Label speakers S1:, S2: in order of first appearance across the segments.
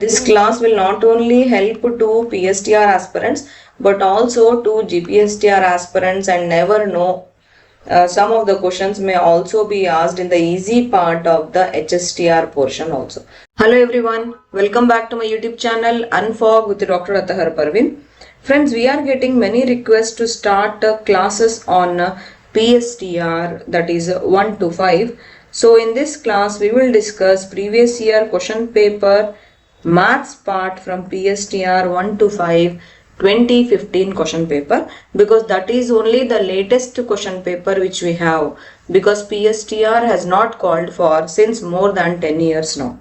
S1: This class will not only help to PSTR aspirants but also to GPSTR aspirants, and never know, some of the questions may also be asked in the easy part of the HSTR portion also. Hello everyone, welcome back to my YouTube channel Unfog with Dr. Atahar Parveen. Friends, we are getting many requests to start classes on PSTR, that is 1 to 5. So in this class we will discuss previous year question paper maths part from PSTR 1 to 5 2015 question paper, because that is only the latest question paper which we have, because PSTR has not called for since more than 10 years now.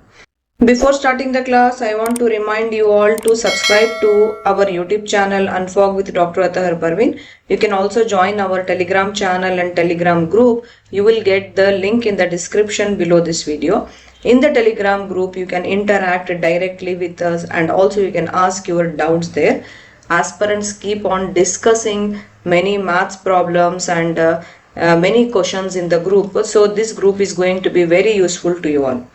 S1: Before starting the class, I want to remind you all to subscribe to our YouTube channel Unfog with Dr. Atahar Parveen. You can also join our Telegram channel and Telegram group. You will get the link in the description below this video. In the Telegram group, you can interact directly with us, and also you can ask your doubts there. Aspirants keep on discussing many maths problems and many questions in the group. So this group is going to be very useful to you all.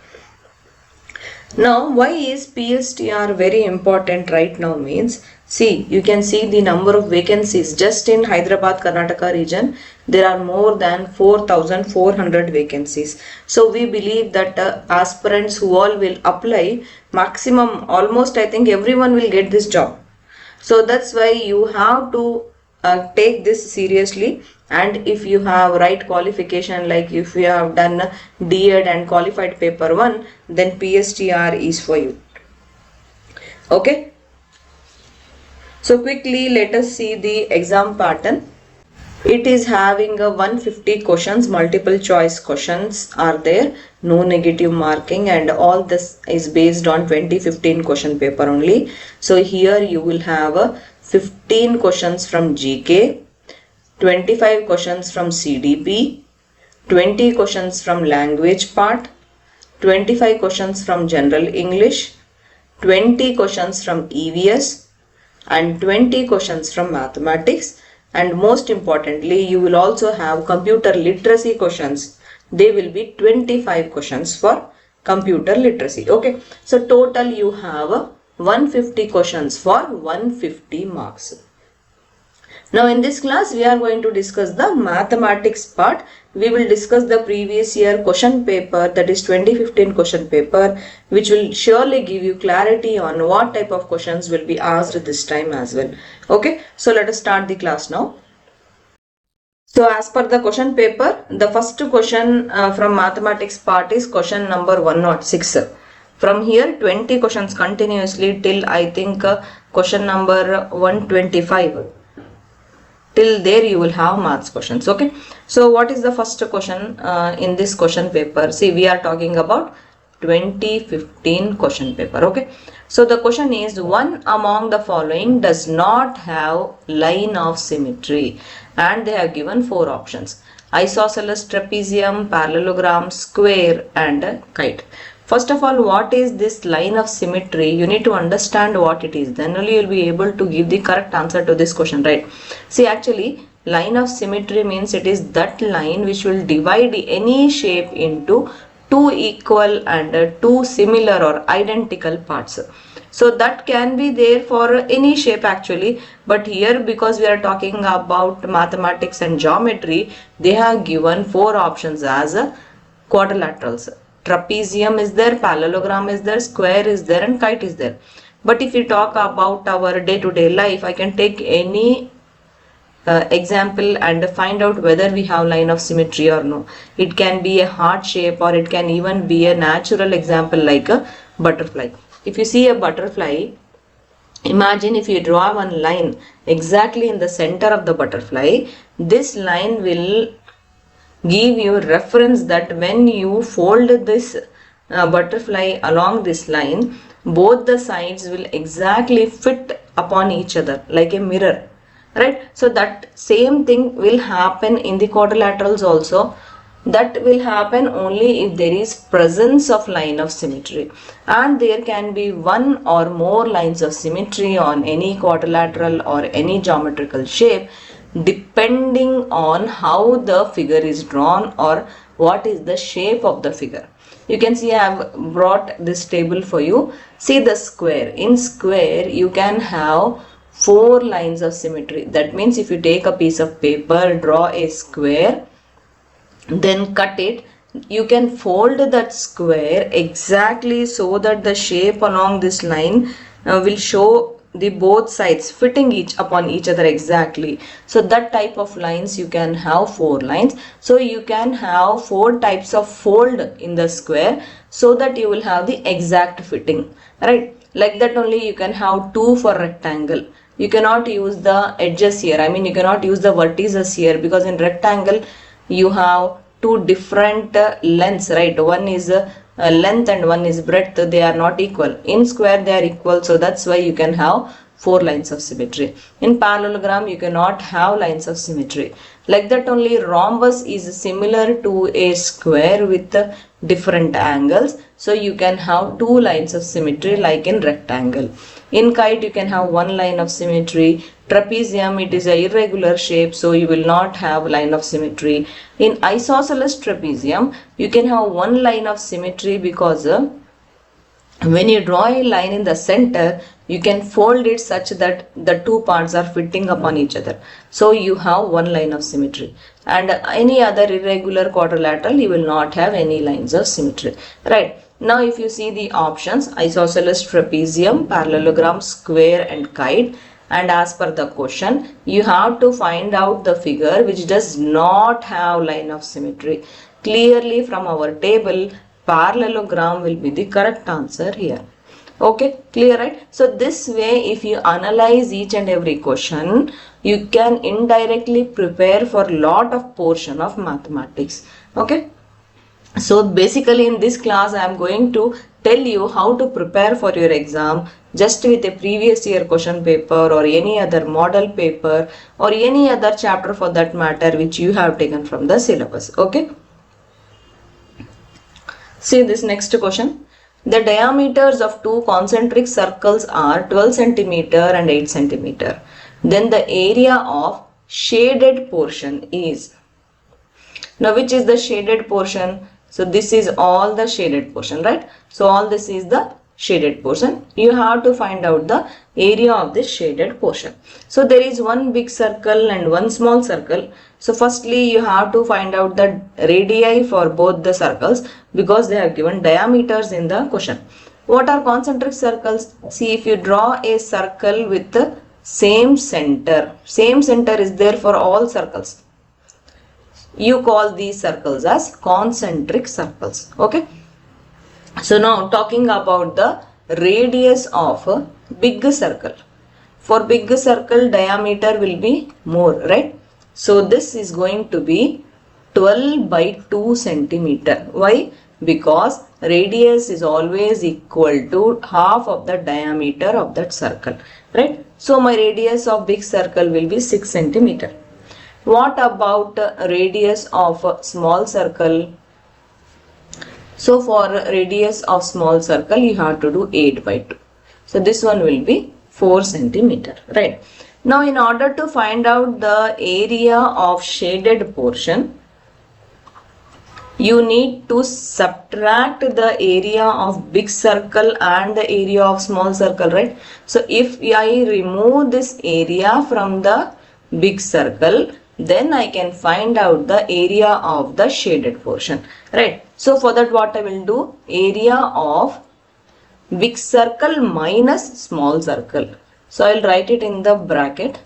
S1: Now, why is PSTR very important right now means, see, you can see the number of vacancies just in Hyderabad, Karnataka region. There are more than 4,400 vacancies. So we believe that aspirants who all will apply, maximum, almost I think everyone will get this job. So that's why you have to take this seriously, and if you have right qualification, like if you have done D.Ed and qualified paper 1, then PSTR is for you. Okay, so quickly let us see the exam pattern. It is having a 150 questions, multiple choice questions are there, no negative marking, and all this is based on 2015 question paper only. So here you will have a 15 questions from GK, 25 questions from CDP, 20 questions from language part, 25 questions from general English, 20 questions from EVS, and 20 questions from mathematics. And most importantly, you will also have computer literacy questions. They will be 25 questions for computer literacy. Okay, so total you have 150 questions for 150 marks. Now in this class we are going to discuss the mathematics part. We will discuss the previous year question paper, that is 2015 question paper, which will surely give you clarity on what type of questions will be asked this time as well. Okay, so let us start the class now. So as per the question paper, the first question from mathematics part is question number 106. From here 20 questions continuously till I think question number 125. Till there you will have maths questions. Okay, so what is the first question in this question paper? See, we are talking about 2015 question paper. Okay, so the question is, one among the following does not have line of symmetry, and they have given 4 options: isosceles trapezium, parallelogram, square, and kite. First of all, what is this line of symmetry? You need to understand what it is. Then only you will be able to give the correct answer to this question, right? See, actually, line of symmetry means it is that line which will divide any shape into 2 equal and 2 similar or identical parts. So that can be there for any shape actually, but here because we are talking about mathematics and geometry, they have given 4 options as quadrilaterals. Trapezium is there, parallelogram is there, square is there, and kite is there. But if we talk about our day-to-day life, I can take any example and find out whether we have line of symmetry or no. It can be a heart shape, or it can even be a natural example like a butterfly. If you see a butterfly, imagine if you draw one line exactly in the center of the butterfly, this line will give you reference that when you fold this butterfly along this line, both the sides will exactly fit upon each other like a mirror, right? So that same thing will happen in the quadrilaterals also. That will happen only if there is presence of line of symmetry, and there can be one or more lines of symmetry on any quadrilateral or any geometrical shape, depending on how the figure is drawn or what is the shape of the figure. You can see I have brought this table for you. See the square. In square you can have 4 lines of symmetry. That means if you take a piece of paper, draw a square, then cut it, you can fold that square exactly so that the shape along this line will show the both sides fitting upon each other exactly. So that type of lines you can have 4 lines. So you can have 4 types of fold in the square so that you will have the exact fitting, right? Like that only you can have 2 for rectangle. You cannot use the edges here. I mean, you cannot use the vertices here, because in rectangle you have 2 different lengths, right? One is length and one is breadth. They are not equal. In square they are equal, so that's why you can have 4 lines of symmetry. In parallelogram you cannot have lines of symmetry. Like that only rhombus is similar to a square with different angles, so you can have 2 lines of symmetry like in rectangle. In kite you can have 1 line of symmetry. Trapezium, it is a irregular shape, so you will not have line of symmetry. In isosceles trapezium you can have 1 line of symmetry, because when you draw a line in the center you can fold it such that the 2 parts are fitting upon each other, so you have 1 line of symmetry. And any other irregular quadrilateral you will not have any lines of symmetry, right? Now if you see the options, isosceles trapezium, parallelogram, square and kite, and as per the question you have to find out the figure which does not have line of symmetry. Clearly from our table, parallelogram will be the correct answer here. Okay, clear, right? So this way if you analyze each and every question, you can indirectly prepare for lot of portion of mathematics. Okay, so basically in this class I am going to tell you how to prepare for your exam just with a previous year question paper or any other model paper or any other chapter for that matter which you have taken from the syllabus. Okay, see this next question. The diameters of 2 concentric circles are 12 centimeter and 8 centimeter. Then the area of shaded portion is. Now which is the shaded portion? So this is all the shaded portion, right? So all this is the shaded portion. You have to find out the area of this shaded portion. So there is one big circle and one small circle. So firstly you have to find out the radii for both the circles, because they have given diameters in the question. What are concentric circles? See, if you draw a circle with the same center is there for all circles, you call these circles as concentric circles. Okay, so now talking about the radius of a big circle. For big circle diameter will be more, right? So this is going to be 12 by 2 centimeter. Why? Because radius is always equal to half of the diameter of that circle, right? So my radius of big circle will be 6 centimeter. What about radius of a small circle? So for radius of small circle you have to do 8 by 2. So this one will be 4 centimeter, right? Now in order to find out the area of shaded portion, you need to subtract the area of big circle and the area of small circle, right? So if I remove this area from the big circle, then I can find out the area of the shaded portion, right? So for that what I will do, area of big circle minus small circle. So I will write it in the bracket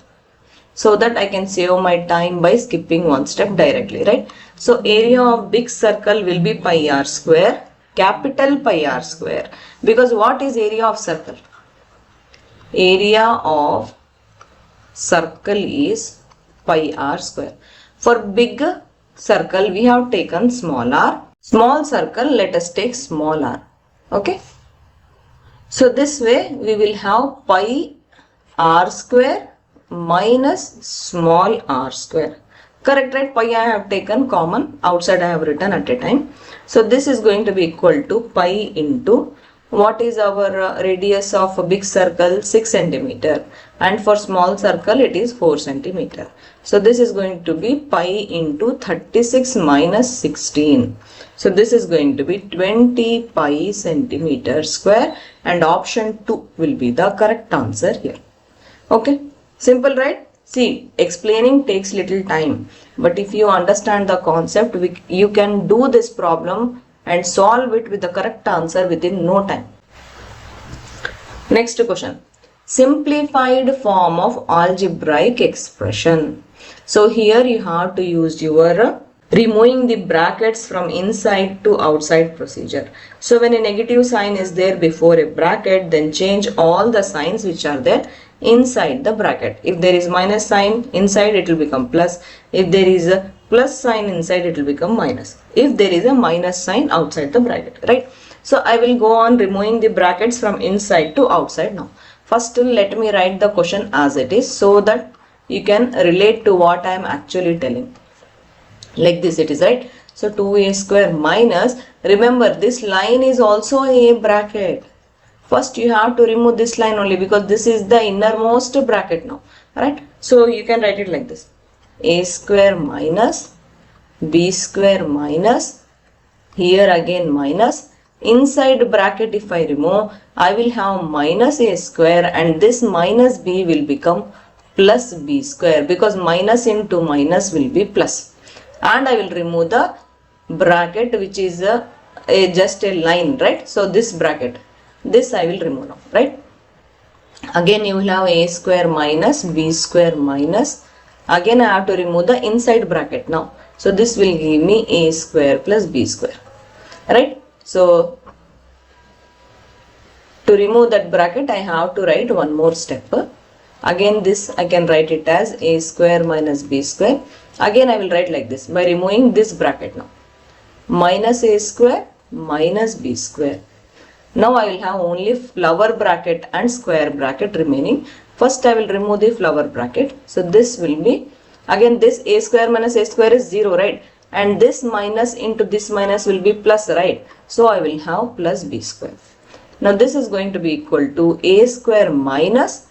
S1: so that I can save my time by skipping one step directly, right? So area of big circle will be pi r square, capital pi r square, because what is area of circle? Area of circle is pi r square. For big circle we have taken small r, small circle let us take small r. Okay, so this way we will have pi r square minus small r square. Correct, right? Pi I have taken common, outside I have written at a time. So this is going to be equal to pi into, what is our radius of a big circle? 6 centimeter, and for small circle it is 4 centimeter. So this is going to be pi into 36 minus 16. So this is going to be 20 pi centimeter square, and option 2 will be the correct answer here. Okay, simple, right? See, explaining takes little time, but if you understand the concept, you can do this problem and solve it with the correct answer within no time. Next question. Simplified form of algebraic expression. So here you have to use your removing the brackets from inside to outside procedure. So when a negative sign is there before a bracket, then change all the signs which are there inside the bracket. If there is minus sign inside, it will become plus. If there is a plus sign inside, it will become minus. If there is a minus sign outside the bracket, right? So I will go on removing the brackets from inside to outside now. First, let me write the question as it is so that you can relate to what I am actually telling. Like this it is, right? So 2a square minus, remember this line is also a bracket. First you have to remove this line only because this is the innermost bracket now, right? So you can write it like this: a square minus b square minus, here again minus, inside bracket if I remove, I will have minus a square, and this minus b will become plus b square because minus into minus will be plus. And I will remove the bracket which is just a line, right? So this bracket, this I will remove now, right? Again you will have a square minus b square minus, again I have to remove the inside bracket now. So this will give me a square plus b square, right? So to remove that bracket I have to write one more step. Again this I can write it as a square minus b square. Again I will write like this by removing this bracket now. Minus a square minus b square. Now I will have only flower bracket and square bracket remaining. First I will remove the flower bracket. So this will be, again this a square minus a square is 0, right? And this minus into this minus will be plus, right? So I will have plus b square. Now this is going to be equal to a square minus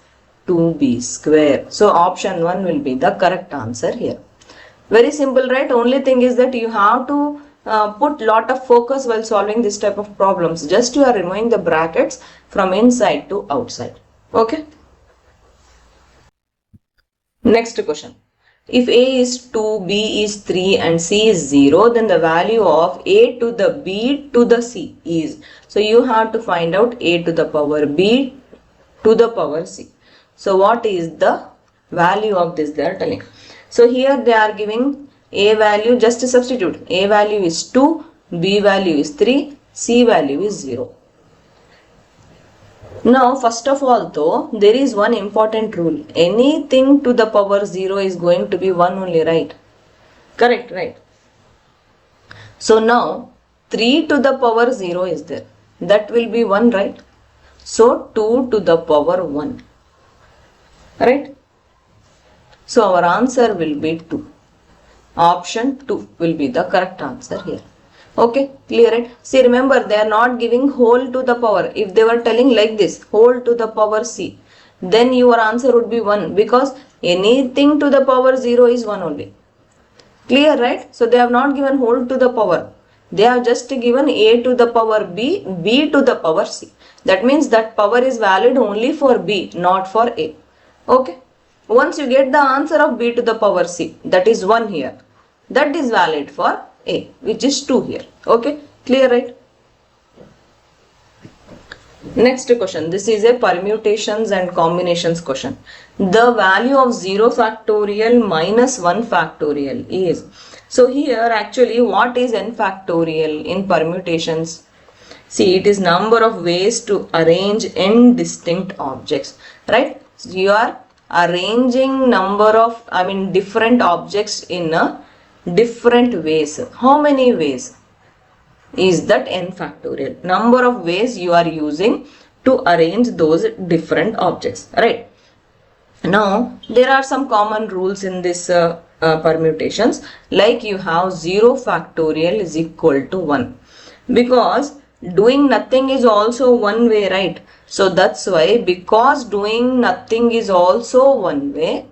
S1: 2b square. So option 1 will be the correct answer here. Very simple, right? Only thing is that you have to put lot of focus while solving this type of problems. Just you are removing the brackets from inside to outside. Okay. Next question. If a is 2, b is 3 and c is 0, then the value of a to the b to the c is. So you have to find out a to the power b to the power c. So what is the value of this they are telling. So here they are giving a value, just to substitute. A value is 2, b value is 3, c value is 0. Now first of all though, there is one important rule. Anything to the power 0 is going to be 1 only, right? Correct, right? So now 3 to the power 0 is there. That will be 1, right? So 2 to the power 1. Right? So our answer will be 2. Option 2 will be the correct answer here. Okay, clear it? See, remember they are not giving whole to the power. If they were telling like this, whole to the power c, then your answer would be 1 because anything to the power 0 is 1 only. Clear, right? So they have not given whole to the power. They have just given a to the power b, b to the power c. That means that power is valid only for b, not for a. Okay. Once you get the answer of b to the power c, that is 1 here, that is valid for a, which is 2 here. Okay, clear, right? Next question. This is a permutations and combinations question. The value of 0 factorial minus 1 factorial is. So here actually what is n factorial in permutations? See, it is number of ways to arrange n distinct objects, right? So you are arranging different objects in a different ways. How many ways is that n factorial? Number of ways you are using to arrange those different objects, right? Now there are some common rules in this permutations, like you have 0 factorial is equal to 1 because doing nothing is also one way, right? So that's why, because doing nothing is also one way,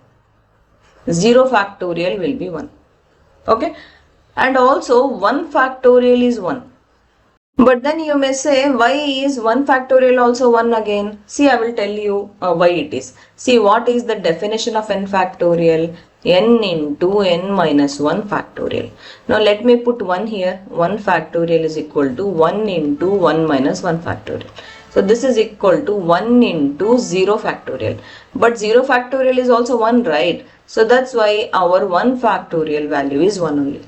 S1: 0 factorial will be 1. Okay. and also 1 factorial is 1. But then you may say, why is 1 factorial also 1 again? See, I will tell you why it is. See, what is the definition of n factorial? N into n minus 1 factorial. Now let me put 1 here. 1 factorial is equal to 1 into 1 minus 1 factorial. So this is equal to 1 into 0 factorial. But 0 factorial is also 1, right? So that's why our 1 factorial value is 1 only.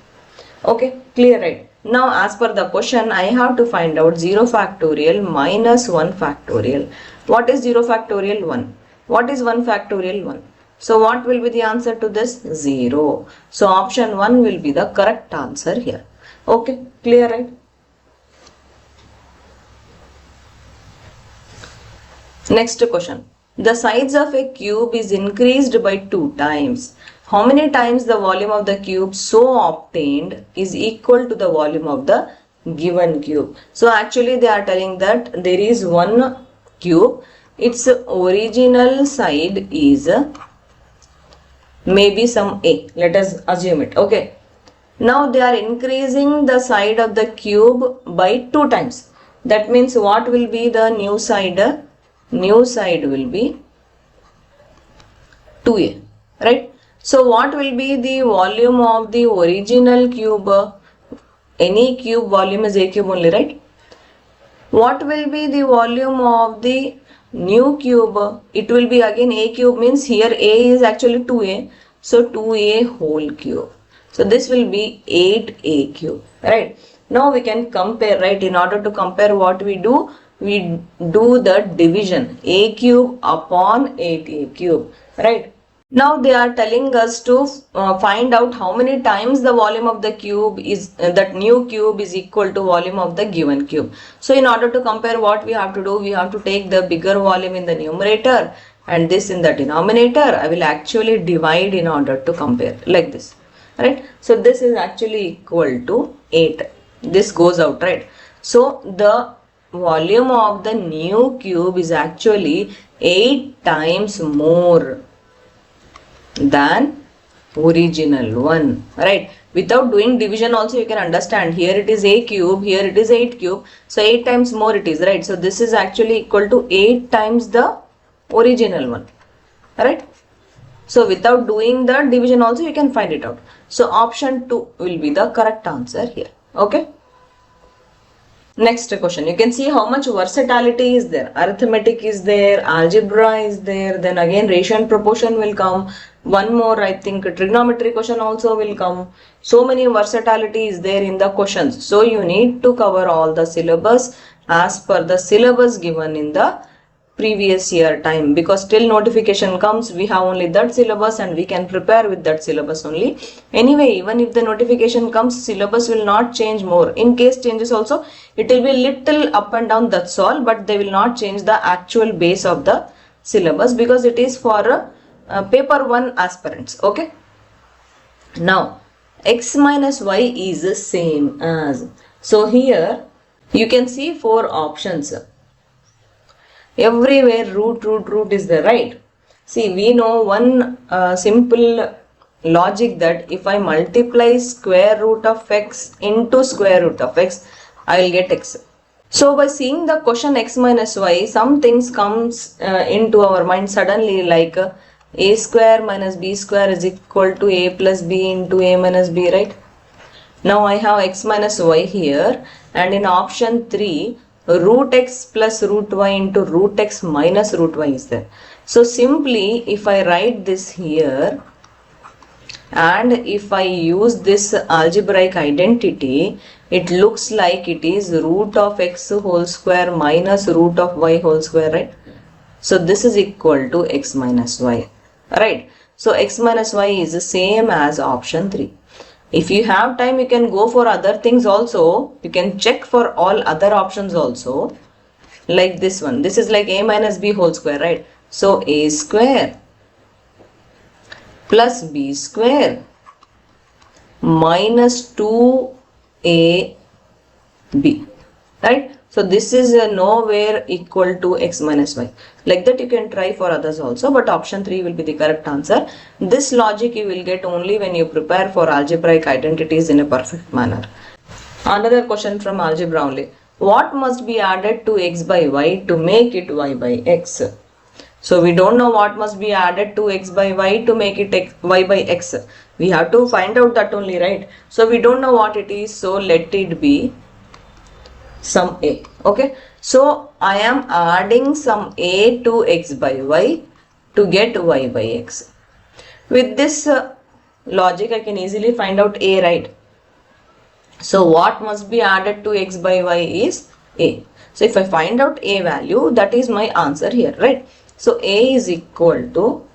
S1: Okay, clear, right? Now as per the question, I have to find out 0 factorial minus 1 factorial. What is 0 factorial? 1. What is 1 factorial? 1. So what will be the answer to this? 0. So option 1 will be the correct answer here. Okay, clear, right? Next question. The size of a cube is increased by 2 times. How many times the volume of the cube so obtained is equal to the volume of the given cube? So actually they are telling that there is one cube. Its original side is maybe some A. Let us assume it. Okay. Now they are increasing the side of the cube by 2 times. That means what will be the new side? New side will be 2A, right? So what will be the volume of the original cube? Any cube volume is A cube only, right? What will be the volume of the new cube? It will be again A cube, means here A is actually 2A. So 2A whole cube. So this will be 8A cube, right? Now we can compare, right? In order to compare, what we do? We do the division, A cube upon 8A cube, right? Now they are telling us to find out how many times the volume of the cube is, that new cube is equal to volume of the given cube. So in order to compare, what we have to do? We have to take the bigger volume in the numerator and this in the denominator. I will actually divide in order to compare, like this, right? So this is actually equal to 8. This goes out, right? So the volume of the new cube is actually 8 times more than original one, right? Without doing division also you can understand. Here it is A cube, here it is 8 cube, so 8 times more it is, right? So this is actually equal to 8 times the original one, right? So without doing the division also you can find it out. So option 2 will be the correct answer here. Okay. Next question, you can see how much versatility is there. Arithmetic is there, algebra is there, then again ratio and proportion will come. One more, I think trigonometry question also will come. So many versatility is there in the questions. So you need to cover all the syllabus as per the syllabus given in the previous year time, because till notification comes we have only that syllabus and we can prepare with that syllabus only. Anyway, even if the notification comes, syllabus will not change more. In case changes also, it will be little up and down, that's all, but they will not change the actual base of the syllabus because it is for paper 1 aspirants. Okay. Now x minus y is the same as, so here you can see 4 options. Everywhere root is there, right? See, we know one simple logic that if I multiply square root of x into square root of x, I will get x. So by seeing the question x minus y, some things comes into our mind suddenly, like a square minus b square is equal to a plus b into a minus b, right? Now I have x minus y here, and in option 3, root x plus root y into root x minus root y is there. So simply if I write this here and if I use this algebraic identity, it looks like it is root of x whole square minus root of y whole square, right? So this is equal to x minus y, right? So x minus y is the same as option 3. If you have time, you can go for other things also. You can check for all other options also. Like this one. This is like a minus b whole square, right? So a square plus b square minus 2ab. right? So this is nowhere equal to x minus y. Like that you can try for others also, but option 3 will be the correct answer. This logic you will get only when you prepare for algebraic identities in a perfect manner. Another question from algebra only. What must be added to x by y to make it y by x? So we don't know what must be added to x by y to make it y by x. We have to find out that only, right? So we don't know what it is, so let it be some a. Okay, so I am adding some a to x by y to get y by x. With this logic I can easily find out a, right? So what must be added to x by y is a. So if I find out a value, that is my answer here, right? So a is equal to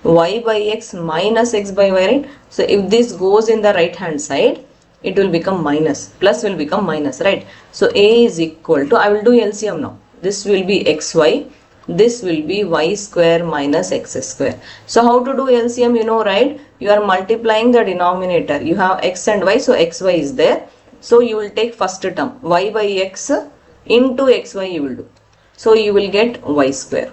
S1: y by x minus x by y, right? So if this goes in the right hand side, it will become minus, plus will become minus, right? So a is equal to, I will do LCM now. This will be xy, this will be y square minus x square. So how to do LCM, you know, right? You are multiplying the denominator. You have x and y, so xy is there. So you will take first term, y by x into xy you will do. So you will get y square.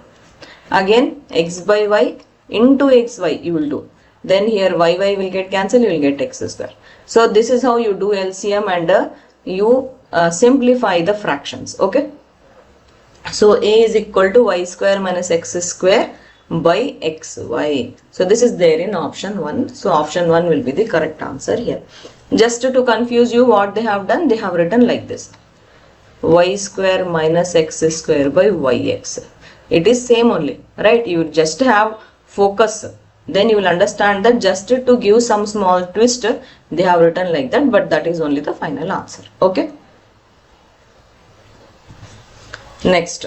S1: Again x by y into xy you will do. Then here y will get cancelled, you will get x square. So this is how you do LCM and you simplify the fractions. Okay. So a is equal to y square minus x square by xy. So this is there in option 1. So option 1 will be the correct answer here. Just to confuse you, what they have done, they have written like this: y square minus x square by yx. It is same only, right? You just have focus. Then you will understand that just to give some small twist, they have written like that, but that is only the final answer. Okay. Next,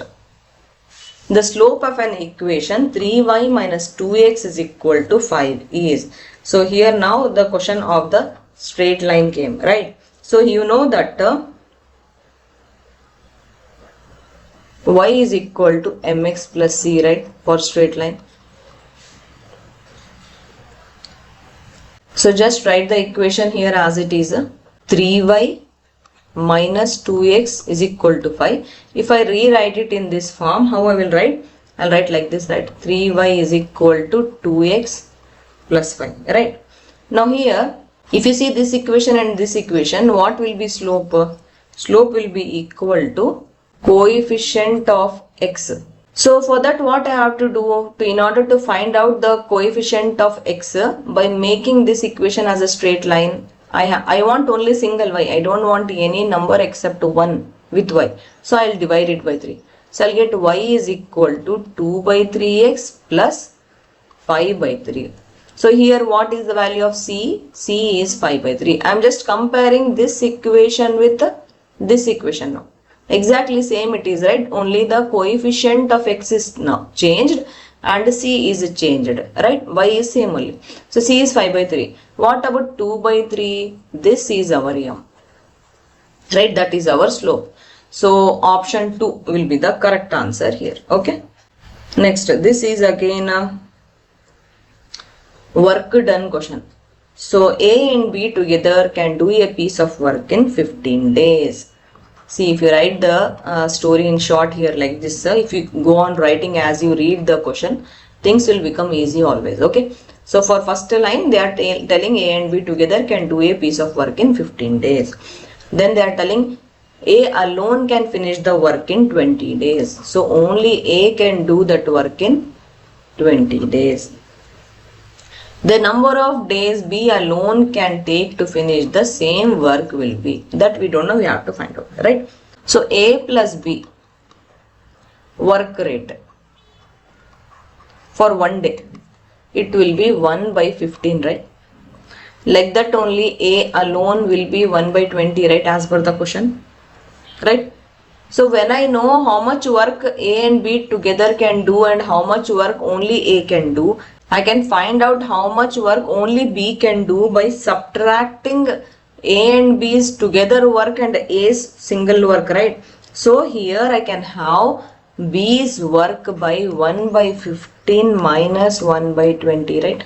S1: the slope of an equation 3y minus 2x is equal to 5 is. So here now the question of the straight line came, right? So you know that y is equal to mx plus c, right, for straight line. So just write the equation here as it is: 3y minus 2x is equal to 5. If I rewrite it in this form, how I will write? I'll write like this, right? 3y is equal to 2x plus 5, right? Now here, if you see this equation and this equation, what will be slope? Slope will be equal to coefficient of x. So for that, what I have to do, in order to find out the coefficient of x by making this equation as a straight line, I want only single y. I don't want any number except 1 with y. So I'll divide it by 3. So I'll get y is equal to 2 by 3x plus 5 by 3. So here what is the value of c? C is 5 by 3. I'm just comparing this equation with this equation now. Exactly same it is, right? Only the coefficient of x is now changed and c is changed, right? Y is same only. So c is 5 by 3. What about 2 by 3? This is our m, right? That is our slope. So option 2 will be the correct answer here. Okay. Next, this is again a work done question. So A and B together can do a piece of work in 15 days. See, if you write the story in short here like this, if you go on writing as you read the question, things will become easy always. Okay. So for first line, they are telling A and B together can do a piece of work in 15 days. Then they are telling A alone can finish the work in 20 days. So only A can do that work in 20 days. The number of days B alone can take to finish the same work will be. That we don't know, we have to find out, right? So A plus B work rate for 1 day, it will be 1 by 15, right? Like that only A alone will be 1 by 20, right, as per the question, right? So when I know how much work A and B together can do and how much work only A can do, I can find out how much work only B can do by subtracting A and B's together work and A's single work, right? So here I can have B's work by 1 by 15 minus 1 by 20, right?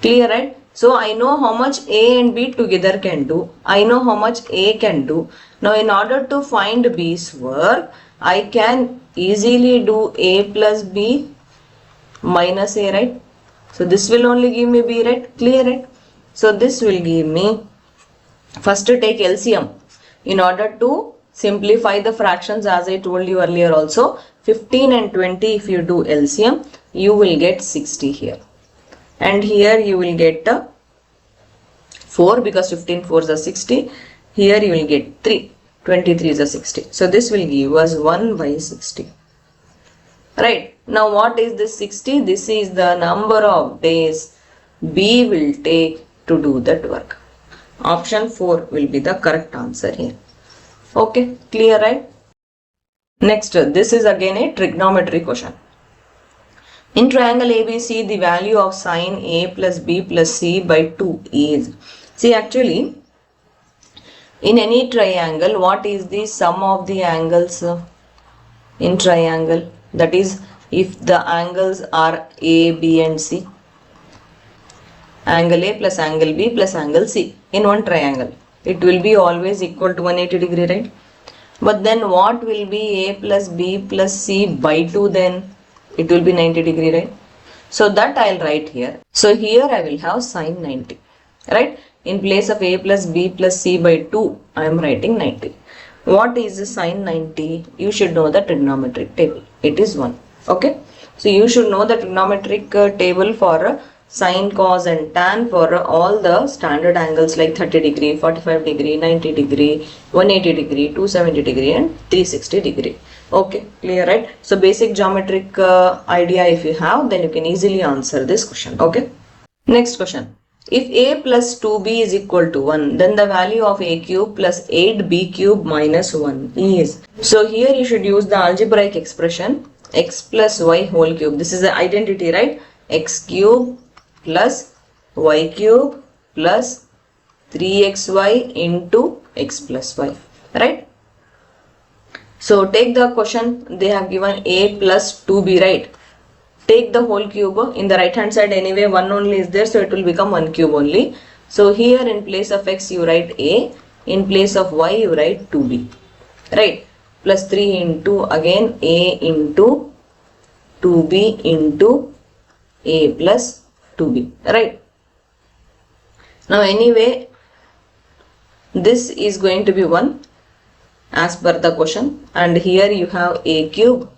S1: Clear, right? So I know how much A and B together can do. I know how much A can do. Now in order to find B's work, I can easily do A plus B minus A, right? So this will only give me B, right? Clear, right? So this will give me, first take LCM in order to simplify the fractions, as I told you earlier also. 15 and 20, if you do LCM, you will get 60 here. And here you will get 4 because 15 4s are 60. Here you will get 3. 23 is a 60. So this will give us 1 by 60. Right. Now what is this 60? This is the number of days B will take to do that work. Option 4 will be the correct answer here. Okay. Clear, right? Next, this is again a trigonometry question. In triangle ABC, the value of sine A plus B plus C by 2 is. See, actually, in any triangle, what is the sum of the angles in triangle? That is, if the angles are A, B and C. Angle A plus angle B plus angle C in one triangle. It will be always equal to 180 degree, right? But then what will be A plus B plus C by 2 then? It will be 90 degree, right? So that I'll write here. So here I will have sine 90, right? In place of A plus B plus C by 2, I am writing 90. What is the sine 90? You should know the trigonometric table. It is 1. Okay. So you should know the trigonometric table for sine, cos and tan for all the standard angles like 30 degree, 45 degree, 90 degree, 180 degree, 270 degree and 360 degree. Okay, clear, right? So basic geometric idea if you have, then you can easily answer this question. Okay. Next question. If A plus 2B is equal to 1, then the value of A cube plus 8B cube minus 1 is. So here you should use the algebraic expression x plus y whole cube. This is the identity, right? X cube plus y cube plus 3xy into x plus y, right? So take the question, they have given A plus 2B, right? Take the whole cube. In the right hand side anyway 1 only is there, so it will become 1 cube only. So here in place of x you write A, in place of y you write 2B, right? Plus 3 into again A into 2B into A plus 2B, right? Now anyway this is going to be 1 as per the question, and here you have A cube.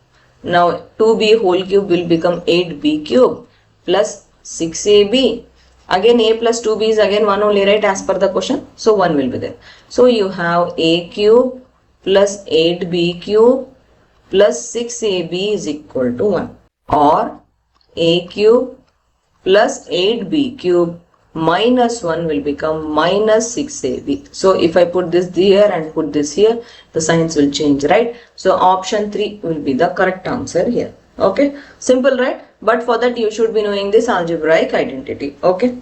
S1: Now 2B whole cube will become 8B cube plus 6AB. Again A plus 2B is again 1 only, right, as per the question. So 1 will be there. So you have A cube plus 8B cube plus 6AB is equal to 1, or A cube plus 8B cube minus 1 will become minus 6AB. So if I put this here and put this here, the signs will change, right? So option 3 will be the correct answer here. Okay, simple, right? But for that you should be knowing this algebraic identity. Okay.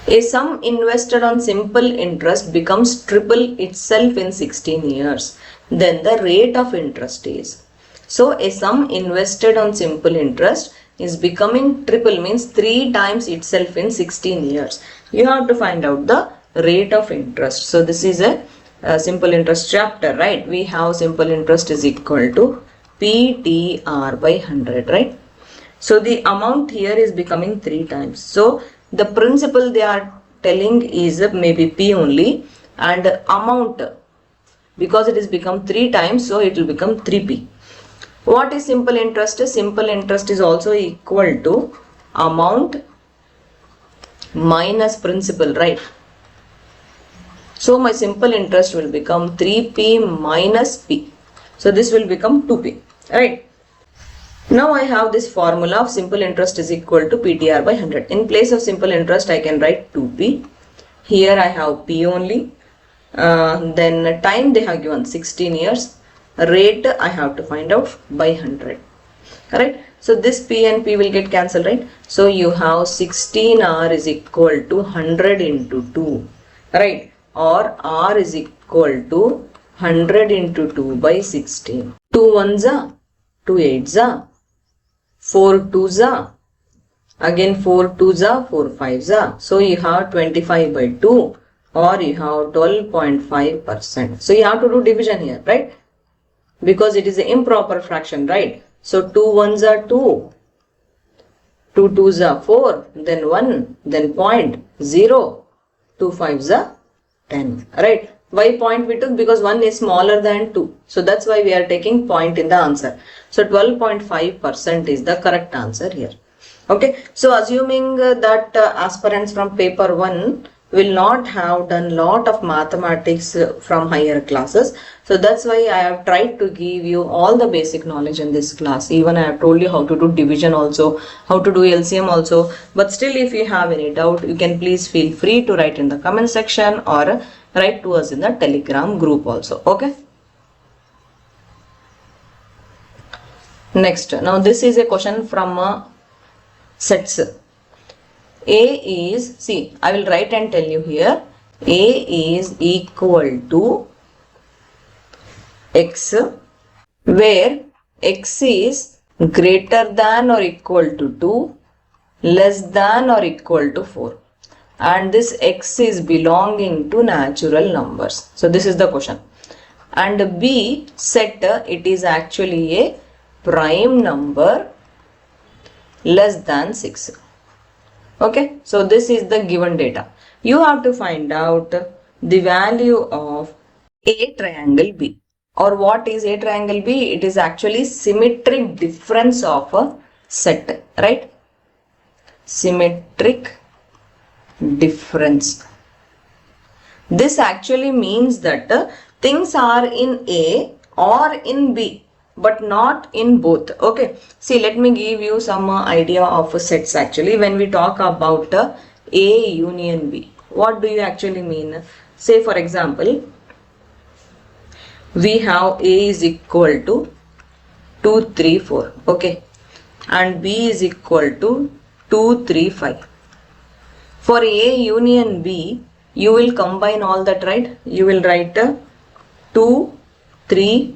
S1: A sum invested on simple interest becomes triple itself in 16 years. Then the rate of interest is. So a sum invested on simple interest is becoming triple, means 3 times itself in 16 years. You have to find out the rate of interest. So this is a simple interest chapter, right? We have simple interest is equal to PTR by 100, right? So the amount here is becoming 3 times. So the principal they are telling is maybe P only, and amount, because it is become 3 times, so it will become 3P. What is simple interest? Simple interest is also equal to amount minus principal, right? So my simple interest will become 3P minus P. So this will become 2P, right? Now I have this formula of simple interest is equal to PTR by 100. In place of simple interest I can write 2P. Here I have P only. Then time they have given 16 years. Rate I have to find out by 100. Correct? So this P and P will get cancelled, right? So you have 16R is equal to 100 into 2, right? Or R is equal to 100 into 2 by 16. 2 1s are, 2 8s are, 4 2s are, Again 4 2s are 4 5s are. So you have 25 by 2 or you have 12.5%. So you have to do division here, right? Because it is an improper fraction, right? So 2 1s are 2, 2 2s are 4, then 1, then point 0, 2 5s are 10, right? Why point we took? Because 1 is smaller than 2. So that's why we are taking point in the answer. So 12.5% is the correct answer here. Okay, so assuming that aspirants from paper 1 will not have done lot of mathematics from higher classes. So that's why I have tried to give you all the basic knowledge in this class. Even I have told you how to do division also, how to do LCM also. But still, if you have any doubt, you can please feel free to write in the comment section or write to us in the Telegram group also. Okay. Next, now this is a question from sets. A is, see, I will write and tell you here. A is equal to x, where x is greater than or equal to 2, less than or equal to 4. And this x is belonging to natural numbers. So this is the question. And B set, it is actually a prime number less than 6. Okay, so this is the given data. You have to find out the value of a triangle B. Or what is a triangle B? It is actually symmetric difference of a set, right? Symmetric difference. This actually means that things are in A or in B, but not in both. Okay, see, let me give you some idea of sets. Actually, when we talk about A union B, what do you actually mean? Say for example, we have A is equal to 2 3 4, okay, and B is equal to 2 3 5. For A union B, you will combine all that, right? You will write 2 3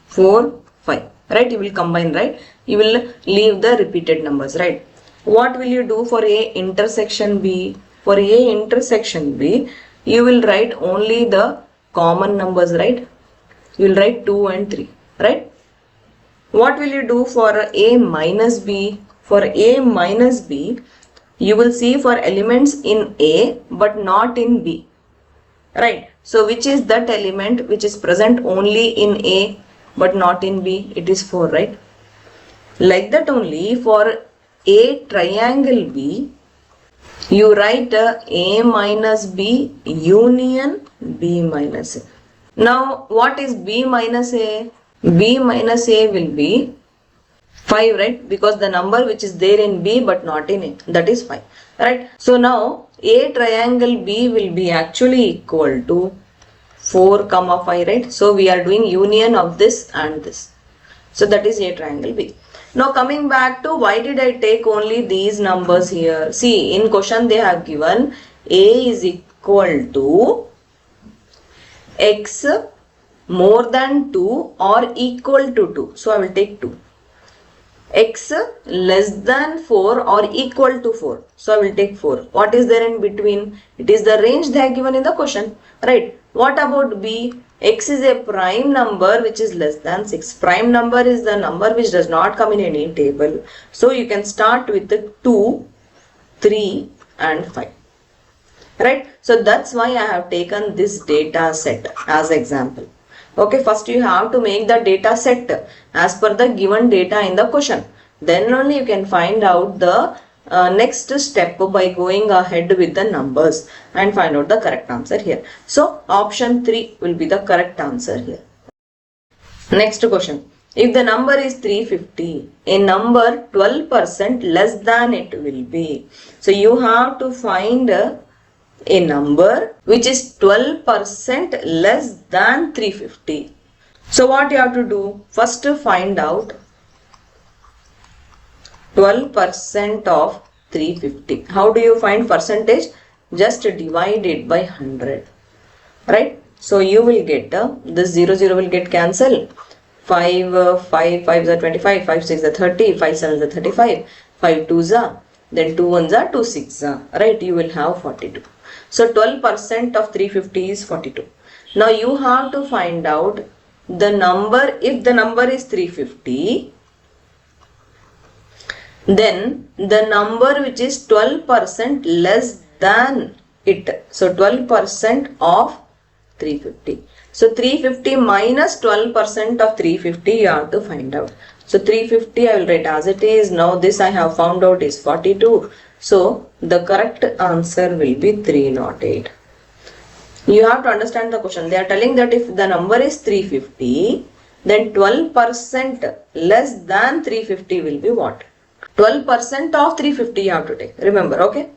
S1: 4 5, right? You will combine, right? You will leave the repeated numbers, right? What will you do for A intersection B? For A intersection B, you will write only the common numbers, right? You will write 2 and 3, right? What will you do for A minus B? For A minus B, you will see for elements in A but not in B, right? So which is that element which is present only in A but not in B? It is 4, right? Like that only for A triangle B, you write A minus B union B minus A. Now what is B minus A? B minus A will be 5, right? Because the number which is there in B but not in A, that is 5, right? So now A triangle B will be actually equal to 4 comma 5, right? So we are doing union of this and this. So that is A triangle B. Now coming back to why did I take only these numbers here? See, in question they have given A is equal to x more than 2 or equal to 2. So I will take 2. X less than 4 or equal to 4. So I will take 4. What is there in between? It is the range they are given in the question, right? What about B? X is a prime number which is less than 6. Prime number is the number which does not come in any table. So you can start with the 2, 3 and 5. Right? So that's why I have taken this data set as example. Okay, first you have to make the data set as per the given data in the question. Then only you can find out the next step by going ahead with the numbers and find out the correct answer here. So option 3 will be the correct answer here. Next question. If the number is 350, a number 12% less than it will be. So you have to find a number which is 12% less than 350. So what you have to do? First find out 12% of 350. How do you find percentage? Just divide it by 100. Right? So you will get this 0 will get cancelled. 5 5 5s are 25, 5 6 are 30, 5 7s are 35, 5 2s are then 2 ones are 2 6 right, you will have 42. So 12% of 350 is 42. Now you have to find out the number. If the number is 350, then the number which is 12% less than it. So 12% of 350. So 350 minus 12% of 350 you have to find out. So 350 I will write as it is. Now this I have found out is 42. So the correct answer will be 308. You have to understand the question. They are telling that if the number is 350, then 12% less than 350 will be what? 12% of 350 you have to take. Remember, okay?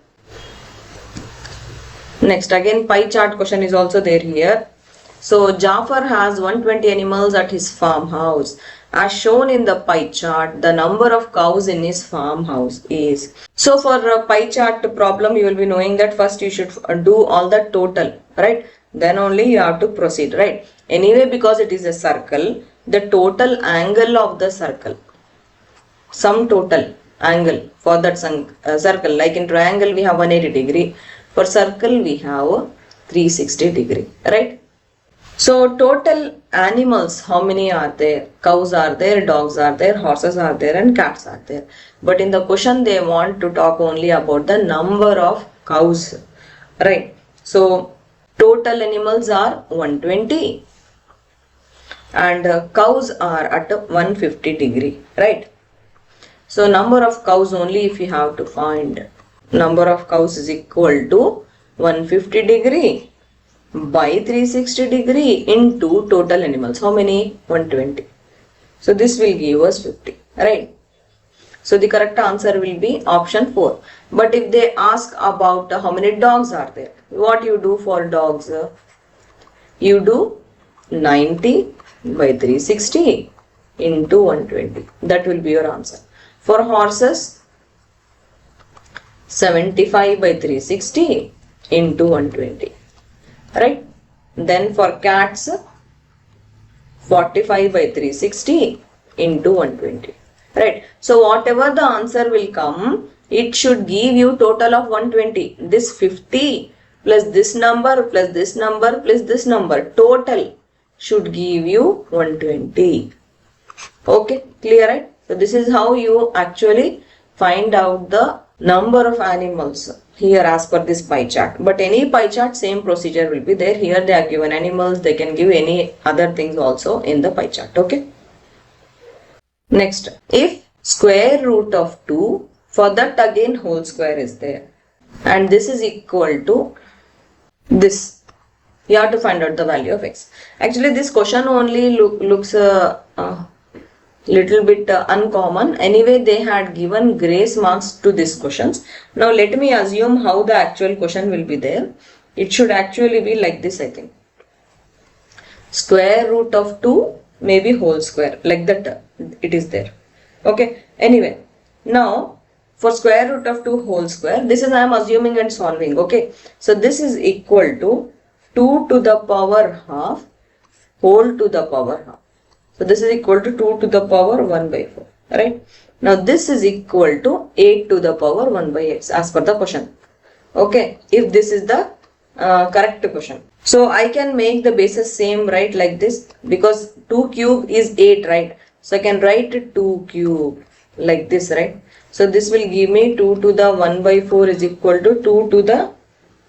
S1: Next, again pie chart question is also there here. So Jafar has 120 animals at his farmhouse. As shown in the pie chart, the number of cows in his farmhouse is. So for a pie chart problem, you will be knowing that first you should do all the total, right? Then only you have to proceed, right? Anyway, because it is a circle, the total angle of the circle, sum total angle for that circle, like in triangle we have 180 degree, for circle we have 360 degree, right? So total animals, how many are there? Cows are there, dogs are there, horses are there, and cats are there. But in the question they want to talk only about the number of cows, right? So total animals are 120 and cows are at 150 degree, right? So number of cows only if you have to find. Number of cows is equal to 150 degree by 360 degree into total animals. How many? 120. So this will give us 50, right? So the correct answer will be option 4. But if they ask about how many dogs are there, what you do for dogs? You do 90 by 360 into 120. That will be your answer. For horses, 75 by 360 into 120. Right? Then for cats, 45 by 360 into 120. Right? So whatever the answer will come, it should give you total of 120. This 50 plus this number plus this number plus this number, total should give you 120. Okay, clear, right? So this is how you actually find out the number of animals here as per this pie chart. But any pie chart, same procedure will be there. Here they are given animals, they can give any other things also in the pie chart. Okay. Next, if square root of 2, for that again whole square is there, and this is equal to this, you have to find out the value of x. Actually this question only looks little bit uncommon. Anyway, they had given grace marks to these questions. Now let me assume how the actual question will be there. It should actually be like this, I think. Square root of 2 maybe whole square, like that it is there. Okay. Anyway, now for square root of 2 whole square, this is I am assuming and solving. Okay. So this is equal to 2 to the power half whole to the power half. So this is equal to 2 to the power 1 by 4, right? Now this is equal to 8 to the power 1 by x as per the question. Okay, if this is the correct question. So I can make the bases same, right, like this, because 2 cube is 8, right? So I can write 2 cube like this, right? So this will give me 2 to the 1 by 4 is equal to 2 to the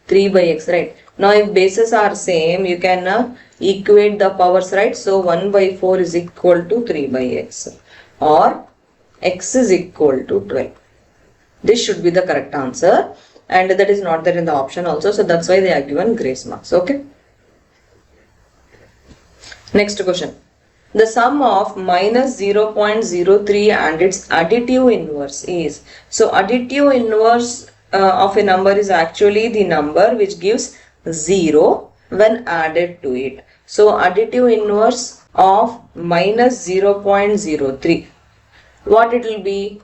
S1: 3 by x, right? Now if bases are same, you can equate the powers, right? So 1 by 4 is equal to 3 by x, or x is equal to 12. This should be the correct answer, and that is not there in the option also, so that's why they are given grace marks. Okay. Next question. The sum of minus 0.03 and its additive inverse is. So additive inverse of a number is actually the number which gives 0 when added to it. So additive inverse of minus 0.03, what it will be?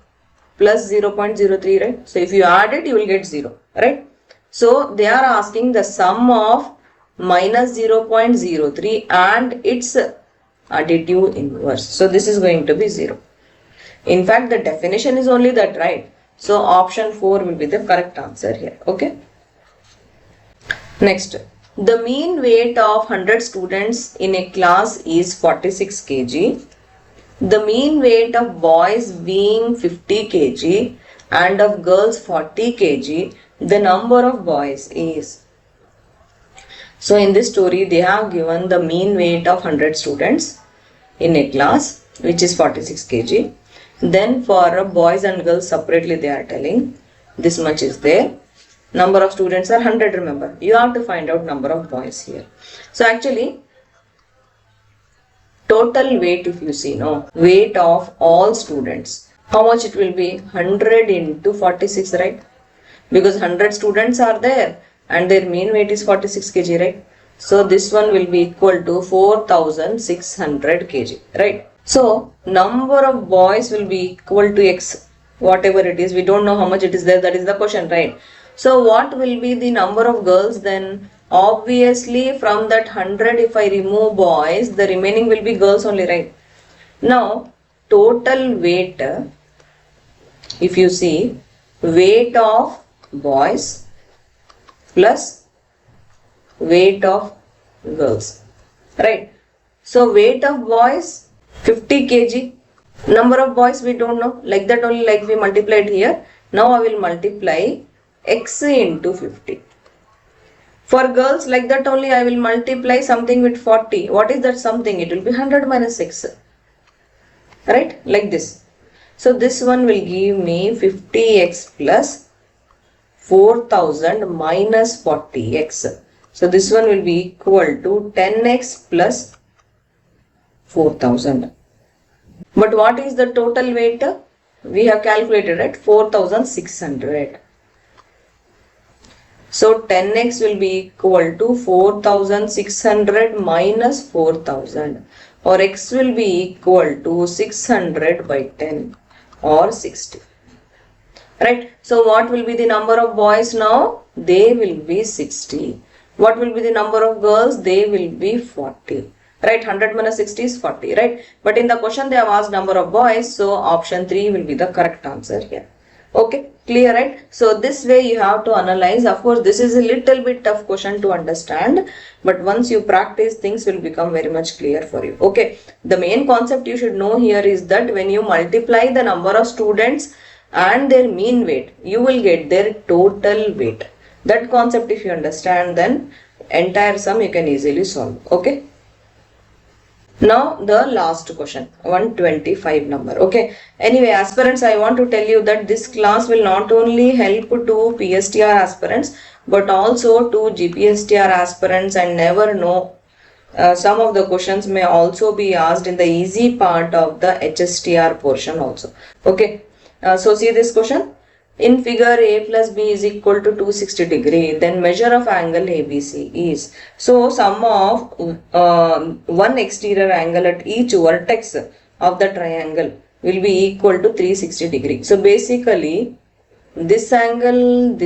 S1: Plus 0.03, right? So if you add it, you will get 0, right? So they are asking the sum of minus 0.03 and its additive inverse. So this is going to be 0. In fact, the definition is only that, right? So option 4 will be the correct answer here. Okay. Next, the mean weight of 100 students in a class is 46 kg. The mean weight of boys being 50 kg and of girls 40 kg. The number of boys is. So in this story they have given the mean weight of 100 students in a class which is 46 kg. Then for boys and girls separately they are telling this much is there. Number of students are 100, remember. You have to find out number of boys here. So actually total weight, if you see, no, weight of all students, how much it will be? 100 into 46, right? Because 100 students are there and their mean weight is 46 kg, right? So this one will be equal to 4600 kg, right? So number of boys will be equal to x, whatever it is. We don't know how much it is there. That is the question, right? So what will be the number of girls then? Obviously from that 100 if I remove boys, the remaining will be girls only, right? Now total weight, if you see, weight of boys plus weight of girls, right? So weight of boys 50 kg, number of boys we don't know, like that only, like we multiplied here. Now I will multiply x into 50. For girls, like that only I will multiply something with 40. What is that something? It will be 100 minus x, right? Like this. So this one will give me 50x plus 4000 minus 40x. So this one will be equal to 10x plus 4000. But what is the total weight? We have calculated at 4600. So 10x will be equal to 4600 minus 4000, or x will be equal to 600 by 10 or 60. Right. So what will be the number of boys now? They will be 60. What will be the number of girls? They will be 40. Right. 100 minus 60 is 40. Right. But in the question they have asked number of boys. So option 3 will be the correct answer here. Okay, clear, right? So this way you have to analyze. Of course, this is a little bit tough question to understand, but once you practice, things will become very much clear for you. Okay, the main concept you should know here is that when you multiply the number of students and their mean weight, you will get their total weight. That concept if you understand, then entire sum you can easily solve. Okay. Now the last question, 125 number. Okay. Anyway, aspirants, I want to tell you that this class will not only help to PSTR aspirants but also to GPSTR aspirants, and never know. Some of the questions may also be asked in the easy part of the HSTR portion also. Okay. So see this question. In figure A plus B is equal to 260 degree, then measure of angle ABC is. So sum of one exterior angle at each vertex of the triangle will be equal to 360 degree. So basically this angle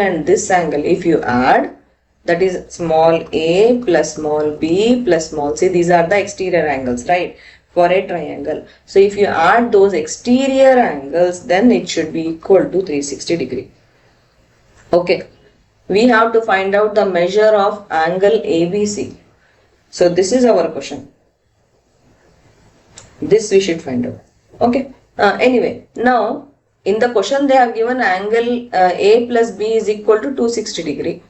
S1: and this angle, if you add, that is small a plus small b plus small c, these are the exterior angles, right, for a triangle. So if you add those exterior angles, then it should be equal to 360 degree. Okay, we have to find out the measure of angle ABC. So this is our question. This we should find out. Okay. Anyway, now in the question they have given angle A plus B is equal to 260 degree.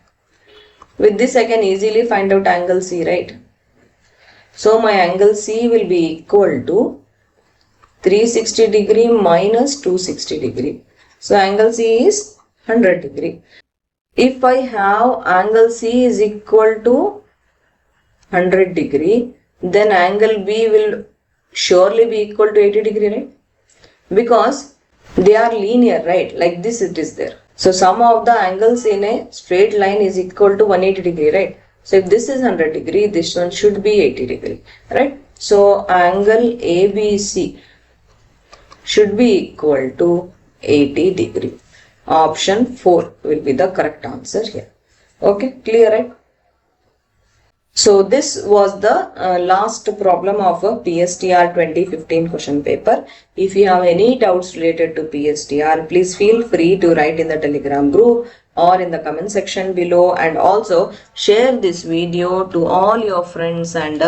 S1: With this I can easily find out angle C, right? So my angle C will be equal to 360 degree minus 260 degree. So angle C is 100 degree. If I have angle C is equal to 100 degree, then angle B will surely be equal to 80 degree, right? Because they are linear, right? Like this it is there. So sum of the angles in a straight line is equal to 180 degree, right? So if this is 100 degree, this one should be 80 degree, right? So angle ABC should be equal to 80 degree. Option 4 will be the correct answer here. Okay, clear, right? So this was the last problem of a PSTR 2015 question paper. If you have any doubts related to PSTR, please feel free to write in the Telegram group or in the comment section below, and also share this video to all your friends and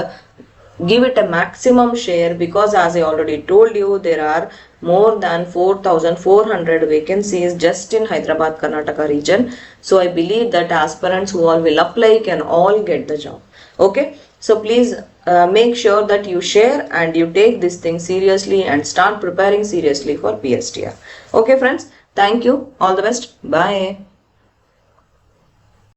S1: give it a maximum share, because as I already told you, there are more than 4,400 vacancies just in Hyderabad Karnataka region. So I believe that aspirants who all will apply can all get the job. Okay, so please make sure that you share and you take this thing seriously and start preparing seriously for PSTR. Okay friends, thank you, all the best, bye.